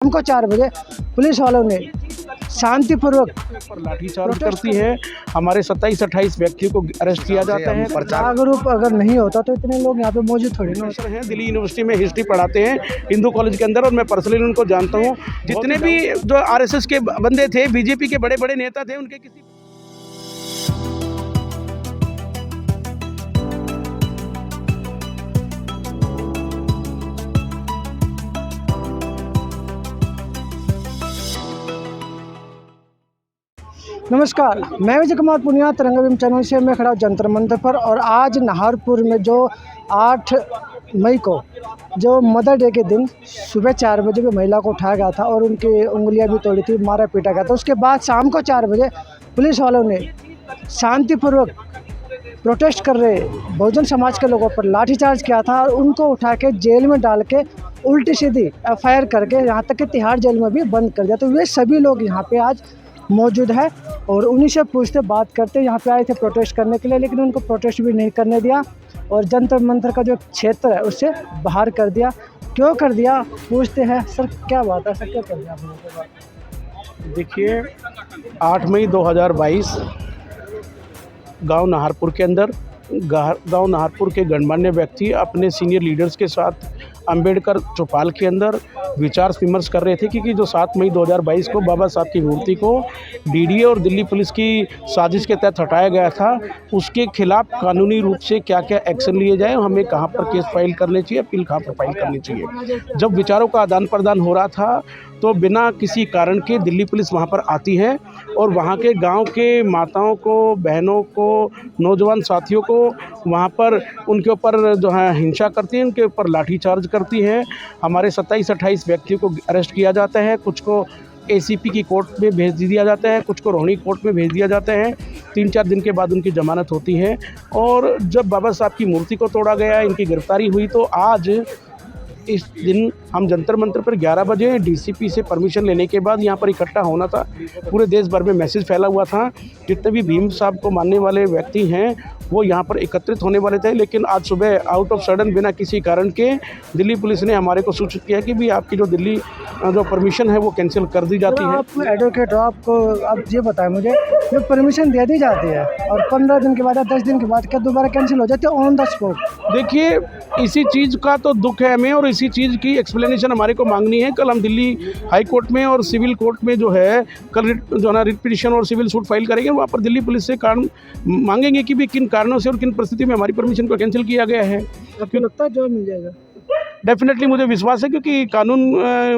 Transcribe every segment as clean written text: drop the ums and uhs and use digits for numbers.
हमको 4 बजे पुलिस वालों ने शांतिपूर्वक पर लाठीचार्ज करती है। हमारे 27-28 व्यक्तियों को अरेस्ट किया जाता है। जागरूक अगर नहीं होता तो इतने लोग यहाँ पे मौजूद थोड़ी ना होते। हैं दिल्ली यूनिवर्सिटी में हिस्ट्री पढ़ाते हैं हिंदू कॉलेज के अंदर, और मैं पर्सनली उनको जानता हूँ। जितने भी जो आरएसएस के बंदे थे, बीजेपी के बड़े बड़े नेता थे, उनके किसी नमस्कार, मैं विजय कुमार पुनिया, तिरंगा चैनल से मैं खड़ा हूँ जंतर मंतर पर। और आज नाहरपुर में जो 8 मई को जो मदर डे के दिन सुबह 4 बजे भी महिला को उठाया गया था और उनकी उंगलियां भी तोड़ी थी, मारा पीटा गया था। उसके बाद शाम को 4 बजे पुलिस वालों ने शांतिपूर्वक प्रोटेस्ट कर रहे बहुजन समाज के लोगों पर लाठीचार्ज किया था और उनको उठा के जेल में डाल के उल्टी सीधी एफआईआर करके यहाँ तक कि तिहाड़ जेल में भी बंद कर दिया। तो वे सभी लोग यहाँ पे आज मौजूद है और उन्हीं से पूछते बात करते यहाँ पे आए थे प्रोटेस्ट करने के लिए, लेकिन उनको प्रोटेस्ट भी नहीं करने दिया और जंतर मंतर का जो क्षेत्र है उससे बाहर कर दिया। क्यों कर दिया पूछते हैं। सर क्या बात है, सर क्या कर दिया आप लोगों के बाद? देखिए, 8 मई 2022 गांव नाहरपुर के अंदर गांव नाहरपुर के गणमान्य व्यक्ति अपने सीनियर लीडर्स के साथ अंबेडकर चौपाल के अंदर विचार विमर्श कर रहे थे कि जो 7 मई 2022 को बाबा साहब की मूर्ति को डीडीए और दिल्ली पुलिस की साजिश के तहत हटाया गया था, उसके खिलाफ कानूनी रूप से क्या क्या एक्शन लिए जाए, हमें कहां पर केस फाइल करने चाहिए, अपील कहां पर फाइल करनी चाहिए। जब विचारों का आदान प्रदान हो रहा था तो बिना किसी कारण के दिल्ली पुलिस वहां पर आती है और वहां के गांव के माताओं को, बहनों को, नौजवान साथियों को वहां पर उनके ऊपर जो है हिंसा करती है, उनके ऊपर लाठीचार्ज करती है। हमारे 27-28 व्यक्तियों को अरेस्ट किया जाता है, कुछ को एसीपी की कोर्ट में भेज दिया जाता है, कुछ को रोहिणी कोर्ट में भेज दिया जाता है। 3-4 दिन के बाद उनकी जमानत होती है। और जब बाबा साहब की मूर्ति को तोड़ा गया, इनकी गिरफ्तारी हुई, तो आज इस दिन हम जंतर मंतर पर 11 बजे डीसीपी से परमिशन लेने के बाद यहाँ पर इकट्ठा होना था। पूरे देश भर में मैसेज फैला हुआ था, जितने भी भीम साहब को मानने वाले व्यक्ति हैं वो यहाँ पर एकत्रित होने वाले थे। लेकिन आज सुबह आउट ऑफ सडन बिना किसी कारण के दिल्ली पुलिस ने हमारे को सूचित किया कि भी आपकी जो दिल्ली जो परमिशन है वो कैंसिल कर दी जाती है। आप एडवोकेट हो, आपको आप ये बताएं मुझे, जो परमिशन दे दी जाती है और 15 दिन के बाद या 10 दिन के बाद क्या दोबारा कैंसिल हो जाती है ऑन द स्पॉट? देखिए, इसी चीज़ का तो दुख है हमें और इसी चीज़ की एक्सप्लेनेशन हमारे को मांगनी है। कल हम दिल्ली हाई कोर्ट में और सिविल कोर्ट में जो है कल जो है रिट पिटीशन और सिविल सूट फाइल करेंगे। वहाँ पर दिल्ली पुलिस से कारण मांगेंगे कि भी किन कारणों से और किन परिस्थिति में हमारी परमिशन को कैंसिल किया गया है। आपको लगता है जवाब मिल जाएगा? डेफिनेटली मुझे विश्वास है, क्योंकि कानून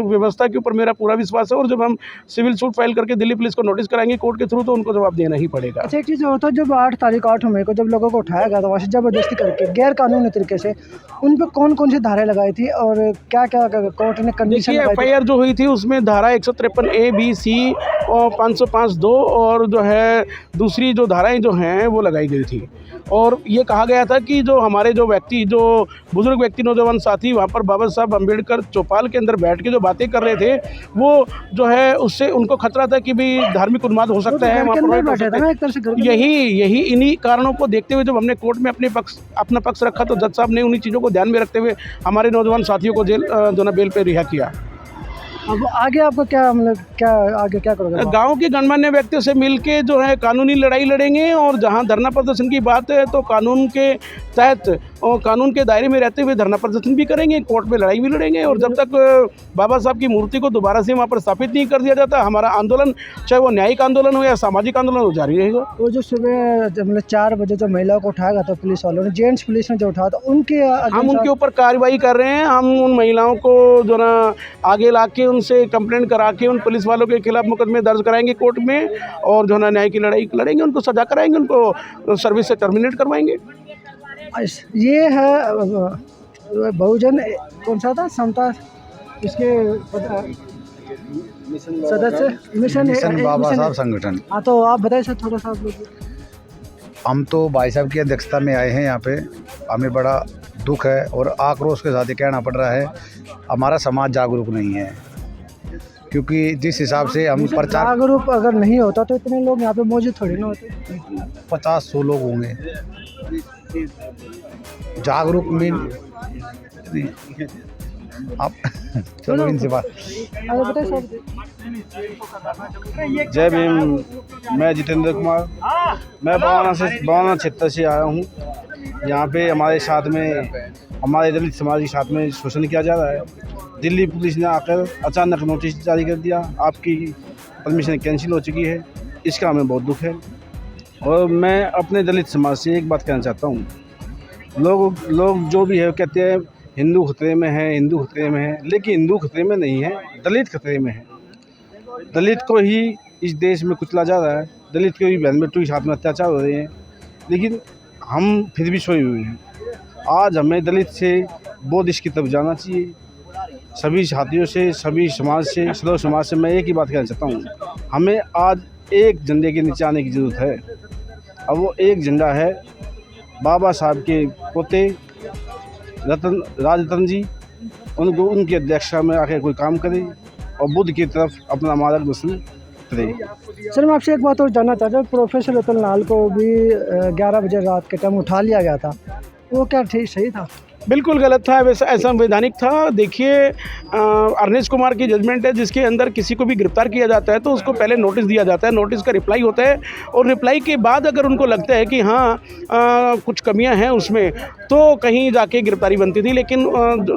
व्यवस्था के ऊपर मेरा पूरा विश्वास है। और जब हम सिविल सूट फाइल करके दिल्ली पुलिस को नोटिस कराएंगे कोर्ट के थ्रू, तो उनको जवाब देना ही पड़ेगा। अच्छा, एक चीज़ होता है, जब 8 मई को जब लोगों को उठाया गया था वहाँ से जबरदस्ती करके गैर कानूनी तरीके से, उन पर कौन कौन सी धाराएं लगाई थी और क्या क्या कोर्ट ने कंडीशन लगाई थी? एफआईआर जो हुई थी उसमें धारा 153A, B, C और 505(2) और जो है दूसरी जो धाराएं जो हैं वो लगाई गई थी। और ये कहा गया था कि जो हमारे जो व्यक्ति, जो बुजुर्ग व्यक्ति, नौजवान साथी वहाँ पर बाबा साहब अंबेडकर चौपाल के अंदर बैठ के जो बातें कर रहे थे, वो जो है उससे उनको खतरा था कि भी धार्मिक उन्माद हो सकता है वहाँ पर। यही इन्हीं कारणों को देखते हुए जब हमने कोर्ट में अपना पक्ष रखा, तो जज साहब ने उन्हीं चीज़ों को ध्यान में रखते हुए हमारे नौजवान साथियों को जेल जो ना बेल पे रिहा किया। अब आगे आपको क्या मतलब क्या आगे क्या करोगे? गांव के गणमान्य व्यक्तियों से मिलके जो है कानूनी लड़ाई लड़ेंगे और जहां धरना प्रदर्शन की बात है तो कानून के तहत और कानून के दायरे में रहते हुए धरना प्रदर्शन भी करेंगे, कोर्ट में लड़ाई भी लड़ेंगे। और जब तक बाबा साहब की मूर्ति को दोबारा से वहाँ पर स्थापित नहीं कर दिया जाता, हमारा आंदोलन, चाहे वो न्यायिक आंदोलन हो या सामाजिक आंदोलन हो, जारी रहेगा। वो जो सुबह जब मतलब 4 बजे जो महिलाओं को उठाया गया था पुलिस वालों ने, जेंट्स पुलिस ने जो उठाया था, हम उनके ऊपर कार्रवाई कर रहे हैं। हम उन महिलाओं को जो ना आगे ला के उनसे कंप्लेंट करा के उन पुलिस वालों के खिलाफ मुकदमे दर्ज कराएंगे कोर्ट में और जो है न्याय की लड़ाई लड़ेंगे, उनको सजा कराएंगे, उनको सर्विस से टर्मिनेट करवाएंगे। ये है बहुजन कौन सा था समता, इसके सदस्य मिशन बाबा साहब संगठन। हाँ, तो आप बताइए सर थोड़ा सा। हम तो भाई साहब की अध्यक्षता में आए हैं यहाँ पे। हमें बड़ा दुख है और आक्रोश के साथ ये कहना पड़ रहा है, हमारा समाज जागरूक नहीं है। क्योंकि जिस हिसाब से हम प्रचार, जागरूक अगर नहीं होता तो इतने लोग यहाँ पे मौजूद थोड़ी ना होते। 50-100 लोग होंगे। जागरूक में आप चलो इनसे बात। अरे बताइए सर। जय भीम। मैं जितेंद्र कुमार, मैं बवाना क्षेत्र से आया हूँ। यहाँ पे हमारे साथ में, हमारे दलित समाज के साथ में शोषण किया जा रहा है। दिल्ली पुलिस ने आकर अचानक नोटिस जारी कर दिया, आपकी परमिशन कैंसिल हो चुकी है। इसका हमें बहुत दुख है। और मैं अपने दलित समाज से एक बात कहना चाहता हूँ, लोग जो भी है कहते हैं हिंदू खतरे में है, हिंदू खतरे में है, लेकिन हिंदू खतरे में नहीं है, दलित खतरे में है। दलित को ही इस देश में कुचला जा रहा है, दलित को ही बहन बेटों के साथ में अत्याचार हो रहे हैं, लेकिन हम फिर भी सोए हुए हैं। आज हमें दलित से बौद्ध की तरफ जाना चाहिए। सभी साथियों से, सभी समाज से, सर्व समाज से मैं एक ही बात कहना चाहता हूँ, हमें आज एक झंडे के नीचे आने की ज़रूरत है। अब वो एक झंडा है बाबा साहब के पोते राजरतन जी, उनको उनकी अध्यक्षता में आकर कोई काम करे और बुद्ध की तरफ अपना मार्गदर्शन करे। सर मैं आपसे एक बात और जानना चाहता हूँ, प्रोफेसर रतन लाल को भी 11 बजे रात के टाइम उठा लिया गया था, वो क्या ठीक सही था? बिल्कुल गलत था, वैसा असंवैधानिक था। देखिए अर्नेस्ट कुमार की जजमेंट है, जिसके अंदर किसी को भी गिरफ्तार किया जाता है तो उसको पहले नोटिस दिया जाता है, नोटिस का रिप्लाई होता है, और रिप्लाई के बाद अगर उनको लगता है कि हाँ कुछ कमियां हैं उसमें, तो कहीं जाके गिरफ्तारी बनती थी। लेकिन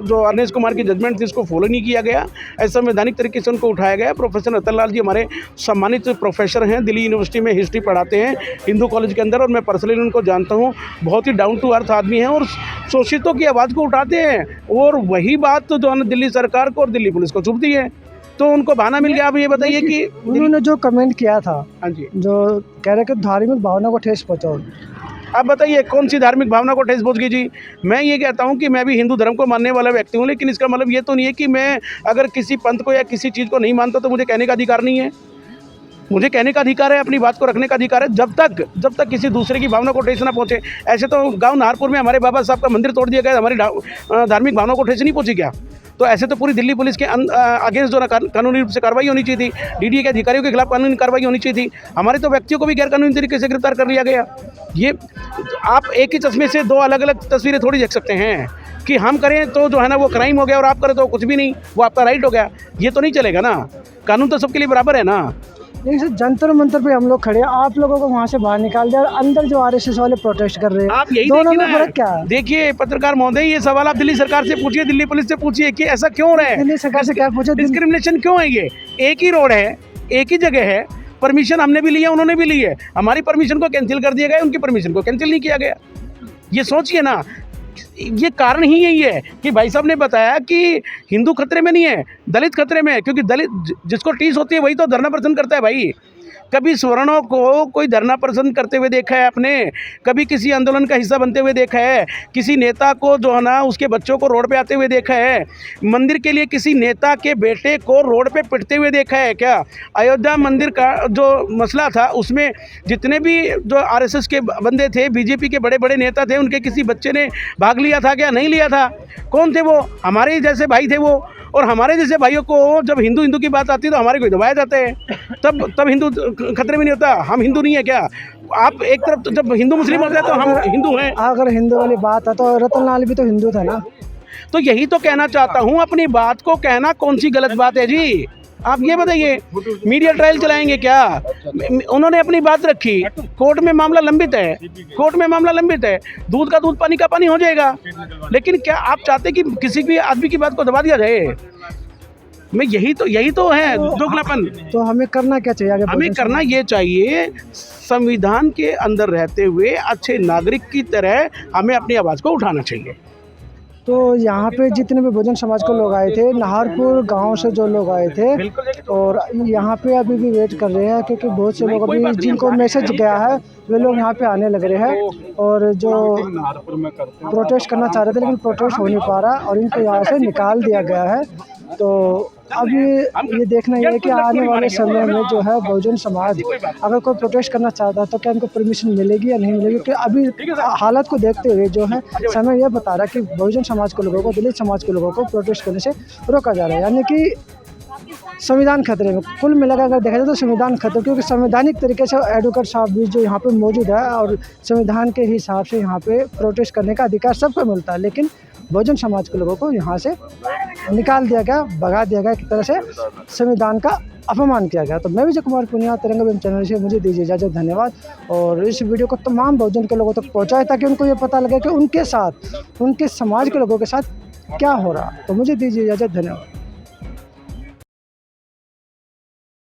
जो अर्नेस्ट कुमार की जजमेंट थी उसको फॉलो नहीं किया गया, असंवैधानिक तरीके से उनको उठाया गया। प्रोफेसर रतन लाल जी हमारे सम्मानित प्रोफेसर हैं, दिल्ली यूनिवर्सिटी में हिस्ट्री पढ़ाते हैं हिंदू कॉलेज के अंदर, और मैं पर्सनली उनको जानता हूँ। बहुत ही डाउन टू अर्थ आदमी हैं और शोषितों की आवाज़ को उठाते हैं, और वही बात तो जो है दिल्ली सरकार को और दिल्ली पुलिस को चुभती है, तो उनको बहाना मिल गया। आप ये बताइए कि उन्होंने जो कमेंट किया था, हाँ जी, जो कह रहे कि धार्मिक भावना को ठेस पहुँचाओ, आप बताइए कौन सी धार्मिक भावना को ठेस पहुंच गई जी? मैं ये कहता हूं कि मैं भी हिंदू धर्म को मानने वाला व्यक्ति हूं, लेकिन इसका मतलब ये तो नहीं है कि मैं अगर किसी पंथ को या किसी चीज़ को नहीं मानता तो मुझे कहने का अधिकार नहीं है। मुझे कहने का अधिकार है, अपनी बात को रखने का अधिकार है, जब तक किसी दूसरे की भावना को ठेस ना पहुंचे। ऐसे तो गांव नाहरपुर में हमारे बाबा साहब का मंदिर तोड़ दिया गया, हमारी धार्मिक भावना को ठेस नहीं पहुंची क्या? तो ऐसे तो पूरी दिल्ली पुलिस के अगेंस्ट जो कानूनी रूप से कार्रवाई होनी चाहिए थी, डीडीए के अधिकारियों के खिलाफ कानूनी कार्रवाई होनी चाहिए थी। हमारे तो व्यक्तियों को भी गैर कानूनी तरीके से गिरफ्तार कर लिया गया। ये आप एक ही चश्मे से दो अलग अलग तस्वीरें थोड़ी देख सकते हैं कि हम करें तो जो है ना वो क्राइम हो गया और आप करें तो कुछ भी नहीं, वो आपका राइट हो गया। ये तो नहीं चलेगा ना, कानून तो सबके लिए बराबर है ना। लेकिन सर जंतर मंतर पे हम लोग खड़े हैं, आप लोगों को वहाँ से बाहर निकाल दिया और अंदर जो आरएसएस वाले प्रोटेस्ट कर रहे हैं, आप यही दोनों में देखिए फर्क क्या है? देखिए पत्रकार महोदय, ये सवाल आप दिल्ली सरकार से पूछिए, दिल्ली पुलिस से पूछिए कि ऐसा क्यों हो रहा है, दिल्ली सरकार से क्या पूछे? डिस्क्रिमिनेशन क्यों है? ये एक ही रोड है, एक ही जगह है, परमिशन हमने भी ली है, उन्होंने भी ली है, हमारी परमिशन को कैंसिल कर दिया गया, उनकी परमिशन को कैंसिल नहीं किया गया। ये सोचिए ना, ये कारण ही यही है कि भाई साहब ने बताया कि हिंदू खतरे में नहीं है, दलित खतरे में है, क्योंकि दलित जिसको टीस होती है वही तो धरना प्रदर्शन करता है भाई। कभी सवर्णों को कोई धरना प्रदर्शन करते हुए देखा है आपने? कभी किसी आंदोलन का हिस्सा बनते हुए देखा है? किसी नेता को जो है ना उसके बच्चों को रोड पे आते हुए देखा है? मंदिर के लिए किसी नेता के बेटे को रोड पे पिटते हुए देखा है क्या? अयोध्या मंदिर का जो मसला था उसमें जितने भी जो आरएसएस के बंदे थे, बीजेपी के बड़े बड़े नेता थे, उनके किसी बच्चे ने भाग लिया था क्या? नहीं लिया था। कौन थे वो? हमारे जैसे भाई थे वो। और हमारे जैसे भाइयों को जब हिंदू की बात आती है तो हमारे को दबाया जाते हैं, तब हिंदू खतरे में नहीं होता। हम हिंदू नहीं है क्या? आप एक तरफ तो जब हिंदू मुस्लिम होता है तो हम हिंदू हैं। अगर हिंदू वाली बात है तो रतन लाल भी तो हिंदू था ना। तो यही तो कहना चाहता हूँ, अपनी बात को कहना कौन सी गलत बात है जी? आप ये बताइए, मीडिया ट्रायल चलाएंगे क्या? उन्होंने अपनी बात रखी, कोर्ट में मामला लंबित है, कोर्ट में मामला लंबित है, दूध का दूध पानी का पानी हो जाएगा। लेकिन क्या आप चाहते कि किसी भी आदमी की बात को दबा दिया जाए? मैं यही तो है दोगलापन। तो हमें करना क्या चाहिए आगे? हमें करना ये चाहिए, संविधान के अंदर रहते हुए अच्छे नागरिक की तरह हमें अपनी आवाज़ को उठाना चाहिए। तो यहाँ पे जितने भी बहुजन समाज के लोग आए थे, नाहरपुर गांव से जो लोग आए थे, और यहाँ पे अभी भी वेट कर रहे हैं, क्योंकि बहुत से लोग अभी जिनको मैसेज गया है वे लोग यहाँ पे आने लग रहे हैं, और जो प्रोटेस्ट करना चाह रहे थे लेकिन प्रोटेस्ट हो नहीं पा रहा और इनको यहाँ से निकाल दिया गया है। तो अभी ये देखना ये है कि आने वाले समय में जो है बहुजन समाज अगर कोई प्रोटेस्ट करना चाहता है तो क्या उनको परमिशन मिलेगी या नहीं मिलेगी, क्योंकि अभी हालत को देखते हुए जो है समय यह बता रहा है कि बहुजन समाज के लोगों को, दलित समाज के लोगों को प्रोटेस्ट करने से रोका जा रहा है, यानी कि संविधान खतरे में। कुल मिलाकर अगर देखा जाए तो संविधान खतरे, क्योंकि संवैधानिक तरीके से एडवोकेट साहब भी जो यहाँ पे मौजूद है और संविधान के हिसाब से यहाँ पे प्रोटेस्ट करने का अधिकार सबको मिलता है, लेकिन बहुजन समाज के लोगों को यहाँ से निकाल दिया गया, भगा दिया गया, एक तरह से संविधान का अपमान किया गया। तो मैं विजय कुमार पुनिया तिरंगा अभियान चैनल से मुझे दीजिए इजाज़त, धन्यवाद। और इस वीडियो को तमाम बहुजन के लोगों तक पहुँचाए ताकि उनको ये पता लगे कि उनके साथ, उनके समाज के लोगों के साथ क्या हो रहा। तो मुझे दीजिए इजाज़त, धन्यवाद।